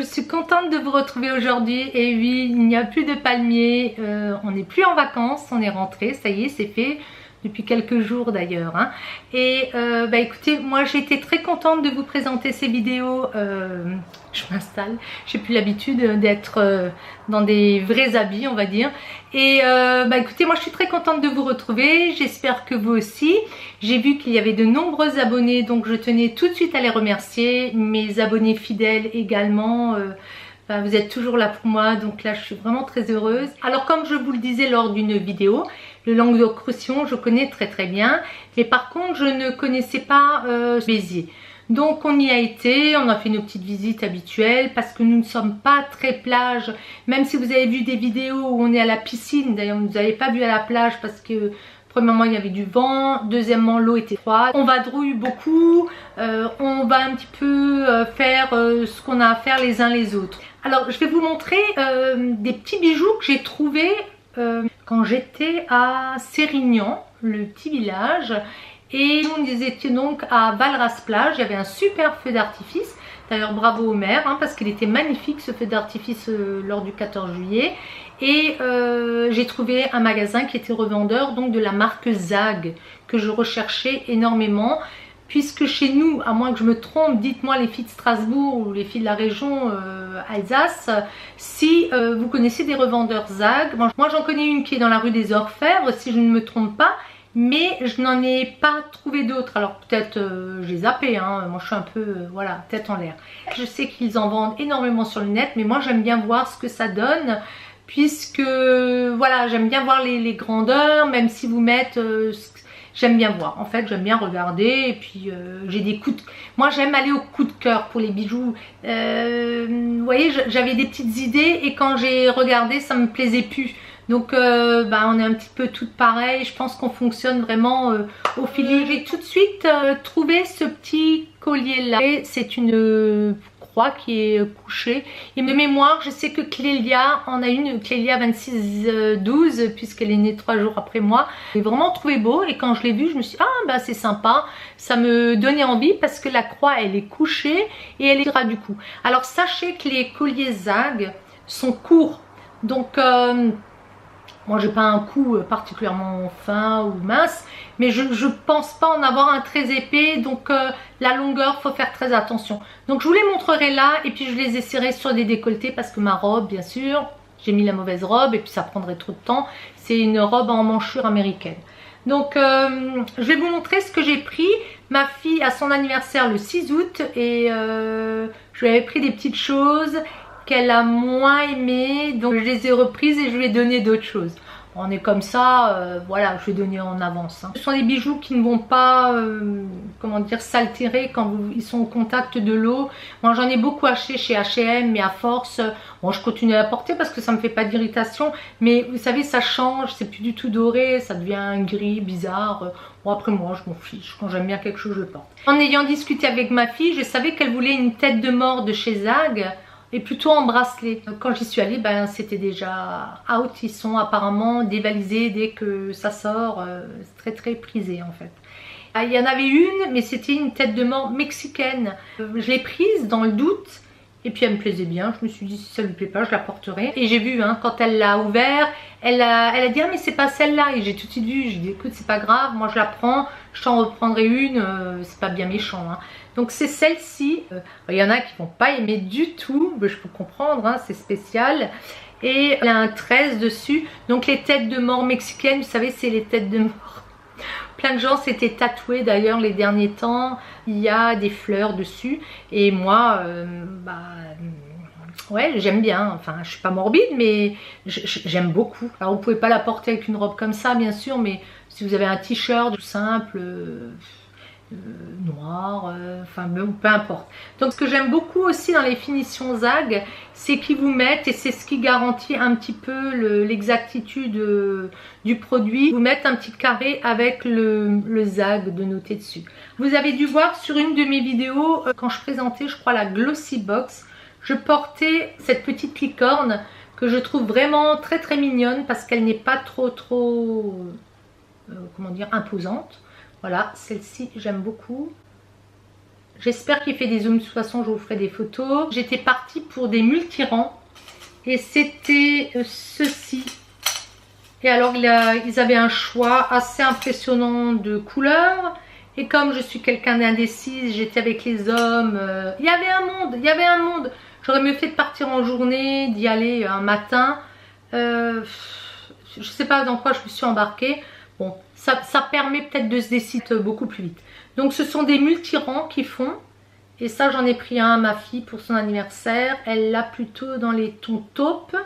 je suis contente de vous retrouver aujourd'hui. Et oui, il n'y a plus de palmiers, on n'est plus en vacances, on est rentré, ça y est, c'est fait. Depuis quelques jours d'ailleurs, hein. Et écoutez, moi j'ai été très contente de vous présenter ces vidéos. Je m'installe, j'ai plus l'habitude d'être dans des vrais habits, on va dire. Et écoutez, moi je suis très contente de vous retrouver, j'espère que vous aussi. J'ai vu qu'il y avait de nombreux abonnés, donc je tenais tout de suite à les remercier. Mes abonnés fidèles également. Vous êtes toujours là pour moi, donc là je suis vraiment très heureuse. Alors comme je vous le disais lors d'une vidéo, le Languedoc-Roussillon je connais très bien, mais par contre je ne connaissais pas Béziers. Donc on y a été, on a fait nos petites visites habituelles parce que nous ne sommes pas très plage. Même si vous avez vu des vidéos où on est à la piscine, d'ailleurs vous n'avez pas vu à la plage parce que premièrement il y avait du vent, deuxièmement l'eau était froide. On vadrouille beaucoup, on va un petit peu faire ce qu'on a à faire les uns les autres. Alors je vais vous montrer des petits bijoux que j'ai trouvés quand j'étais à Sérignan, le petit village. Et nous étions donc à Valras-Plage, il y avait un super feu d'artifice. D'ailleurs bravo au maire, hein, parce qu'il était magnifique ce feu d'artifice lors du 14 juillet. Et j'ai trouvé un magasin qui était revendeur donc de la marque Zag, que je recherchais énormément. Puisque chez nous, à moins que je me trompe, dites-moi les filles de Strasbourg ou les filles de la région Alsace, si vous connaissez des revendeurs Zag. Moi j'en connais une qui est dans la rue des Orfèvres, si je ne me trompe pas. Mais je n'en ai pas trouvé d'autres. Alors peut-être j'ai zappé, hein. Moi je suis un peu voilà, tête en l'air. Je sais qu'ils en vendent énormément sur le net, mais moi j'aime bien voir ce que ça donne. Puisque voilà, j'aime bien voir les grandeurs, même si vous mettez... j'aime bien voir, en fait j'aime bien regarder. Et puis j'ai des coups de... Moi j'aime aller au coup de cœur pour les bijoux. Vous voyez, j'avais des petites idées et quand j'ai regardé ça me plaisait plus. Donc on est un petit peu toutes pareilles. Je pense qu'on fonctionne vraiment au feeling. J'ai tout de suite trouvé ce petit collier là. C'est une croix qui est couchée. Et de mémoire, je sais que Clélia en a une, Clélia 2612, puisqu'elle est née 3 jours après moi. J'ai vraiment trouvé beau et quand je l'ai vu, je me suis dit, ah c'est sympa. Ça me donnait envie parce que la croix elle est couchée et elle est ras du cou. Alors sachez que les colliers Zag sont courts. Donc moi j'ai pas un cou particulièrement fin ou mince, mais je pense pas en avoir un très épais, donc la longueur faut faire très attention. Donc je vous les montrerai là et puis je les essaierai sur des décolletés parce que ma robe, bien sûr, j'ai mis la mauvaise robe et puis ça prendrait trop de temps. C'est une robe en manchure américaine. Donc je vais vous montrer ce que j'ai pris. Ma fille a son anniversaire le 6 août et je lui avais pris des petites choses qu'elle a moins aimé, donc je les ai reprises et je lui ai donné d'autres choses. On est comme ça, voilà, je vais donner en avance, hein. Ce sont des bijoux qui ne vont pas, comment dire, s'altérer quand ils sont au contact de l'eau. Moi j'en ai beaucoup acheté chez H&M, mais à force, bon je continue à porter parce que ça me fait pas d'irritation, mais vous savez ça change, c'est plus du tout doré, ça devient gris, bizarre. Bon après moi je m'en fiche, quand j'aime bien quelque chose je le porte. En ayant discuté avec ma fille, je savais qu'elle voulait une tête de mort de chez Zag. Et plutôt en bracelet. Quand j'y suis allée, c'était déjà out. Ils sont apparemment dévalisés dès que ça sort. C'est très prisé en fait. Il y en avait une, mais c'était une tête de mort mexicaine. Je l'ai prise dans le doute. Et puis elle me plaisait bien. Je me suis dit si ça lui plaît pas, je la porterai. Et j'ai vu quand elle l'a ouvert, elle a dit ah mais c'est pas celle-là. Et j'ai tout de suite vu. J'ai dit écoute c'est pas grave, moi je la prends. Je t'en reprendrai une. C'est pas bien méchant, hein. Donc c'est celle-ci. Il y en a qui vont pas aimer du tout. Je peux comprendre, hein, c'est spécial. Et elle a un 13 dessus. Donc les têtes de mort mexicaines, vous savez c'est les têtes de mort. Plein de gens s'étaient tatoués d'ailleurs les derniers temps. Il y a des fleurs dessus. Et moi, ouais, j'aime bien. Enfin, je suis pas morbide, mais j'aime beaucoup. Alors, vous pouvez pas la porter avec une robe comme ça, bien sûr, mais si vous avez un t-shirt tout simple, noir, enfin, peu importe. Donc, ce que j'aime beaucoup aussi dans les finitions Zag, c'est qu'ils vous mettent, et c'est ce qui garantit un petit peu l'exactitude du produit, vous mettent un petit carré avec le Zag de noter dessus. Vous avez dû voir sur une de mes vidéos, quand je présentais, je crois, la Glossy Box, je portais cette petite licorne que je trouve vraiment très mignonne parce qu'elle n'est pas trop comment dire, imposante. Voilà, celle-ci j'aime beaucoup. J'espère qu'il fait des zooms, de toute façon je vous ferai des photos. J'étais partie pour des multirangs et c'était ceci. Et alors ils avaient un choix assez impressionnant de couleurs. Et comme je suis quelqu'un d'indécise, j'étais avec les hommes. Il y avait un monde. J'aurais mieux fait de partir en journée, d'y aller un matin. Je sais pas dans quoi je me suis embarquée. Bon, ça permet peut-être de se décider beaucoup plus vite. Donc ce sont des multirangs qui font. Et ça j'en ai pris un à ma fille pour son anniversaire. Elle l'a plutôt dans les tons taupes.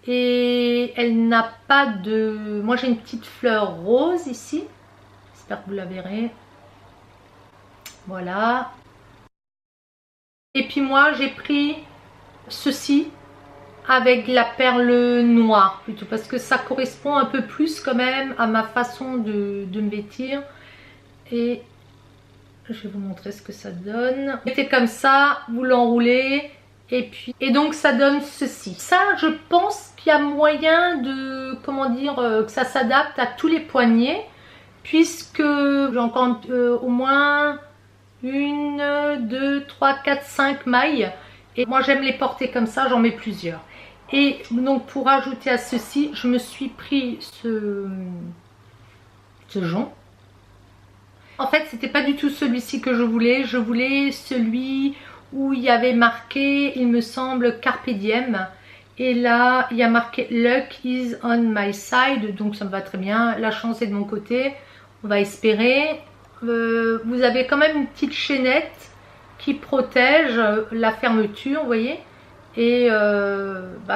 Et elle n'a pas de... Moi j'ai une petite fleur rose ici. J'espère que vous la verrez. Voilà. Et puis moi j'ai pris ceci avec la perle noire plutôt. Parce que ça correspond un peu plus quand même à ma façon de me vêtir. Et je vais vous montrer ce que ça donne. Vous mettez comme ça, vous l'enroulez. Et donc ça donne ceci. Ça je pense qu'il y a moyen de, comment dire, que ça s'adapte à tous les poignets. Puisque j'ai encore au moins 1, 2, 3, 4, 5 mailles. Et moi j'aime les porter comme ça, j'en mets plusieurs. Et donc pour ajouter à ceci, je me suis pris ce jonc. En fait c'était pas du tout celui-ci que je voulais celui où il y avait marqué, il me semble, Carpe Diem. Et là il y a marqué Luck is on my side, donc ça me va très bien, la chance est de mon côté, on va espérer. Vous avez quand même une petite chaînette qui protège la fermeture, vous voyez. Et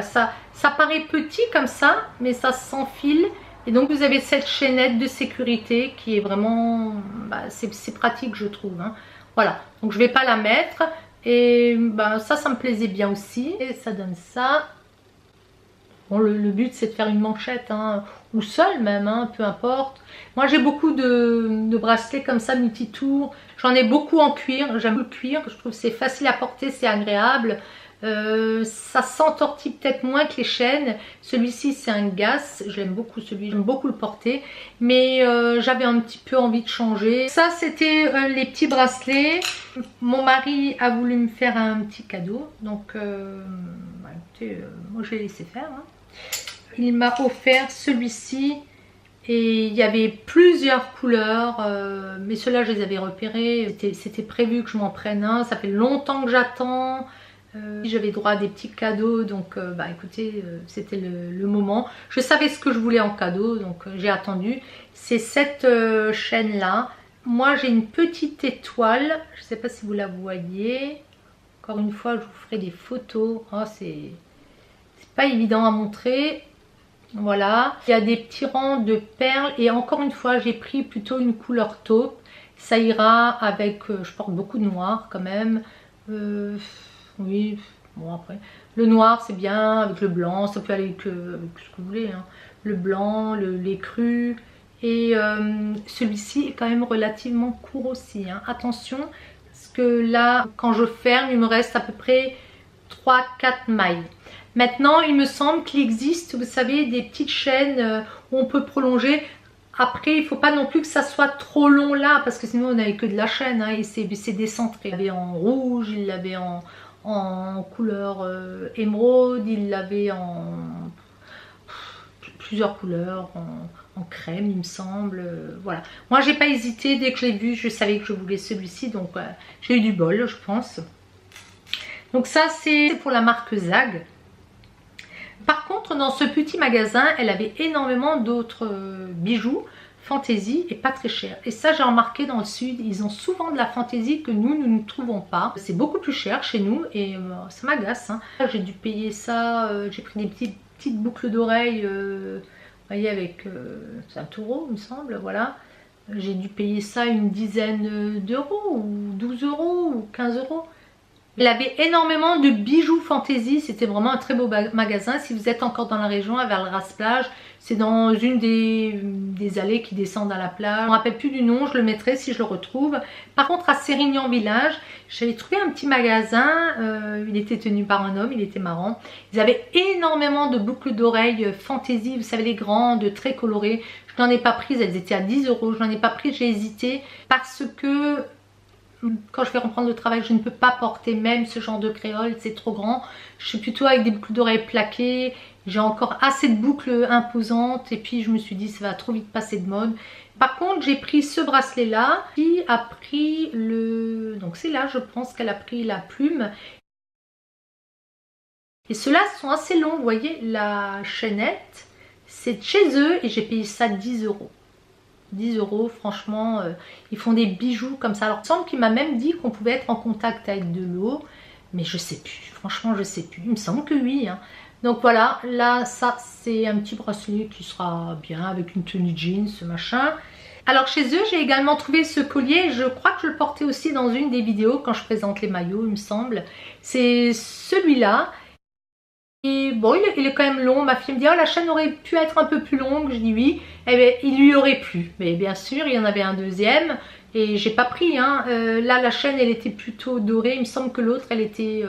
ça paraît petit comme ça, mais ça s'enfile. Et donc vous avez cette chaînette de sécurité qui est vraiment, c'est pratique je trouve, hein. Voilà, donc je vais pas la mettre. Et ça me plaisait bien aussi. Et ça donne ça. Bon, le but c'est de faire une manchette, hein, ou seule même, hein, peu importe. Moi j'ai beaucoup de bracelets comme ça, multi-tours. J'en ai beaucoup en cuir, j'aime le cuir, je trouve que c'est facile à porter, c'est agréable. Ça s'entortille peut-être moins que les chaînes. Celui-ci c'est un Gass, j'aime beaucoup celui, j'aime beaucoup le porter. Mais j'avais un petit peu envie de changer. Ça c'était les petits bracelets. Mon mari a voulu me faire un petit cadeau. Donc écoutez, moi je l'ai laissé faire, hein. Il m'a offert celui-ci. Et il y avait plusieurs couleurs, mais ceux-là je les avais repérés. C'était prévu que je m'en prenne un, ça fait longtemps que j'attends. J'avais droit à des petits cadeaux, donc écoutez, c'était le moment. Je savais ce que je voulais en cadeau, donc j'ai attendu. C'est cette chaîne là. Moi j'ai une petite étoile, je ne sais pas si vous la voyez. Encore une fois je vous ferai des photos. Oh, c'est pas évident à montrer. Voilà, il y a des petits rangs de perles et encore une fois j'ai pris plutôt une couleur taupe. Ça ira avec, je porte beaucoup de noir quand même. Oui, bon après, le noir c'est bien avec le blanc, ça peut aller avec ce que vous voulez, hein. Le blanc, les crus. Et celui-ci est quand même relativement court aussi, hein. Attention, parce que là quand je ferme il me reste à peu près 3-4 mailles. Maintenant, il me semble qu'il existe, vous savez, des petites chaînes où on peut prolonger. Après, il ne faut pas non plus que ça soit trop long là, parce que sinon on n'avait que de la chaîne, hein, et c'est décentré. Il l'avait en rouge, il l'avait en couleur émeraude, il l'avait en plusieurs couleurs, en crème il me semble. Voilà. Moi, j'ai pas hésité, dès que je l'ai vu, je savais que je voulais celui-ci, donc j'ai eu du bol, je pense. Donc ça, c'est pour la marque Zag. Par contre, dans ce petit magasin, elle avait énormément d'autres bijoux fantaisie et pas très cher. Et ça, j'ai remarqué dans le sud, ils ont souvent de la fantaisie que nous ne trouvons pas. C'est beaucoup plus cher chez nous et ça m'agace, hein. J'ai dû payer ça, j'ai pris des petites boucles d'oreilles, vous voyez, avec c'est un taureau, il me semble, voilà. J'ai dû payer ça une dizaine d'euros, ou 12 euros, ou 15 euros. Il avait énormément de bijoux fantaisie, c'était vraiment un très beau magasin. Si vous êtes encore dans la région, vers le Rasplage, c'est dans une des allées qui descendent à la plage. Je ne me rappelle plus du nom, je le mettrai si je le retrouve. Par contre, à Sérignan Village, j'avais trouvé un petit magasin, il était tenu par un homme, il était marrant. Ils avaient énormément de boucles d'oreilles fantaisie, vous savez, les grandes, très colorées. Je n'en ai pas prises, elles étaient à 10 euros, je n'en ai pas pris, j'ai hésité parce que quand je vais reprendre le travail, je ne peux pas porter même ce genre de créole, c'est trop grand. Je suis plutôt avec des boucles d'oreilles plaquées. J'ai encore assez de boucles imposantes et puis je me suis dit ça va trop vite passer de mode. Par contre, j'ai pris ce bracelet là qui a pris le... Donc c'est là, je pense qu'elle a pris la plume. Et ceux-là sont assez longs, vous voyez, la chaînette, c'est de chez eux et j'ai payé ça 10 euros. 10 euros, franchement, ils font des bijoux comme ça. Alors, il me semble qu'il m'a même dit qu'on pouvait être en contact avec de l'eau, mais je sais plus, franchement, je sais plus. Il me semble que oui, hein. Donc voilà, là, ça, c'est un petit bracelet qui sera bien avec une tenue jeans, ce machin. Alors, chez eux, j'ai également trouvé ce collier. Je crois que je le portais aussi dans une des vidéos quand je présente les maillots, il me semble. C'est celui-là. Et bon, il est quand même long. Ma fille me dit, oh, la chaîne aurait pu être un peu plus longue. Je dis oui. Eh bien, il lui aurait plu. Mais bien sûr, il y en avait un deuxième. Et j'ai pas pris. Hein. Là, la chaîne, elle était plutôt dorée. Il me semble que l'autre, elle était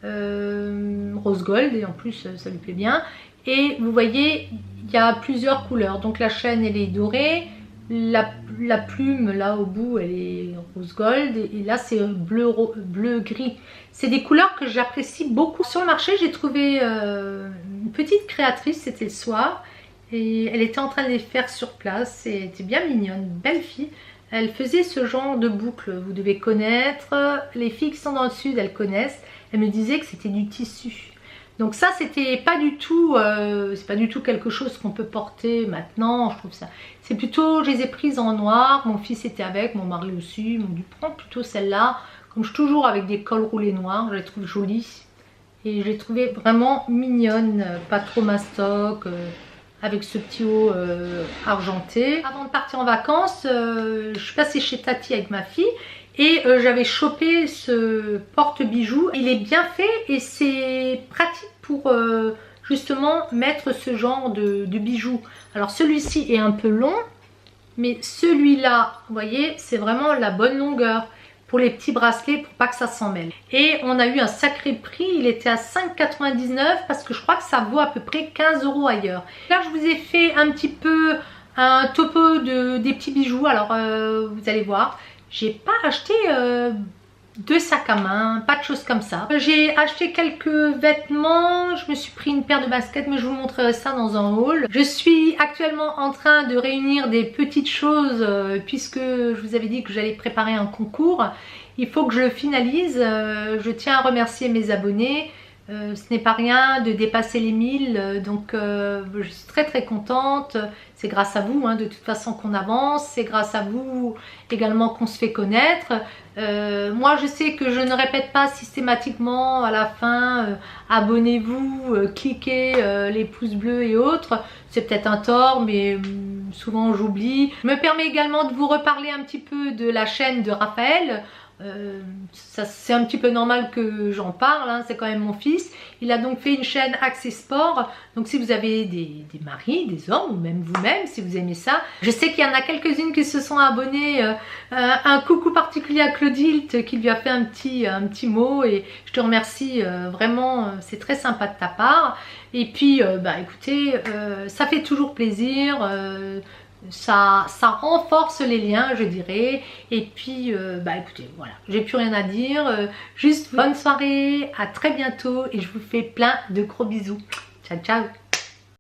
rose gold. Et en plus, ça lui plaît bien. Et vous voyez, il y a plusieurs couleurs. Donc la chaîne, elle est dorée. La plume là au bout elle est rose gold et là c'est bleu gris. C'est des couleurs que j'apprécie beaucoup. Sur le marché j'ai trouvé une petite créatrice, c'était le soir et elle était en train de les faire sur place et elle était bien mignonne, belle fille. Elle faisait ce genre de boucles, vous devez connaître, les filles qui sont dans le sud elles connaissent. Elle me disait que c'était du tissu. Donc ça c'était pas du tout, c'est pas du tout quelque chose qu'on peut porter maintenant, je trouve ça. C'est plutôt, je les ai prises en noir, mon fils était avec, mon mari aussi, ils m'ont dit prends plutôt celle-là. Comme je suis toujours avec des cols roulés noirs, je les trouve jolies. Et je les trouvais vraiment mignonnes, pas trop mastoc, avec ce petit haut argenté. Avant de partir en vacances, je suis passée chez Tati avec ma fille. Et j'avais chopé ce porte-bijoux. Il est bien fait et c'est pratique pour justement mettre ce genre de bijoux. Alors celui-ci est un peu long, mais celui-là, vous voyez, c'est vraiment la bonne longueur pour les petits bracelets pour pas que ça s'en mêle. Et on a eu un sacré prix, il était à 5,99 parce que je crois que ça vaut à peu près 15 euros ailleurs. Là, je vous ai fait un petit peu un topo des petits bijoux. Alors, vous allez voir. J'ai pas acheté de sac à main, pas de choses comme ça. J'ai acheté quelques vêtements, je me suis pris une paire de baskets, mais je vous montrerai ça dans un haul. Je suis actuellement en train de réunir des petites choses puisque je vous avais dit que j'allais préparer un concours. Il faut que je le finalise. Je tiens à remercier mes abonnés. Ce n'est pas rien de dépasser les 1000, donc je suis très contente. C'est grâce à vous hein, de toute façon qu'on avance, c'est grâce à vous également qu'on se fait connaître. Moi je sais que je ne répète pas systématiquement à la fin abonnez-vous, cliquez les pouces bleus et autres. C'est peut-être un tort mais souvent j'oublie. Je me permets également de vous reparler un petit peu de la chaîne de Raphaël. C'est un petit peu normal que j'en parle, hein, c'est quand même mon fils. Il a donc fait une chaîne Axé Sport. Donc si vous avez des maris, des hommes ou même vous-même si vous aimez ça. Je sais qu'il y en a quelques-unes qui se sont abonnées. Un coucou particulier à Claudilde qui lui a fait un petit mot et je te remercie vraiment, c'est très sympa de ta part. Et puis bah écoutez, ça fait toujours plaisir. Ça renforce les liens je dirais et puis bah écoutez voilà j'ai plus rien à dire, juste bonne soirée, à très bientôt et je vous fais plein de gros bisous, ciao ciao.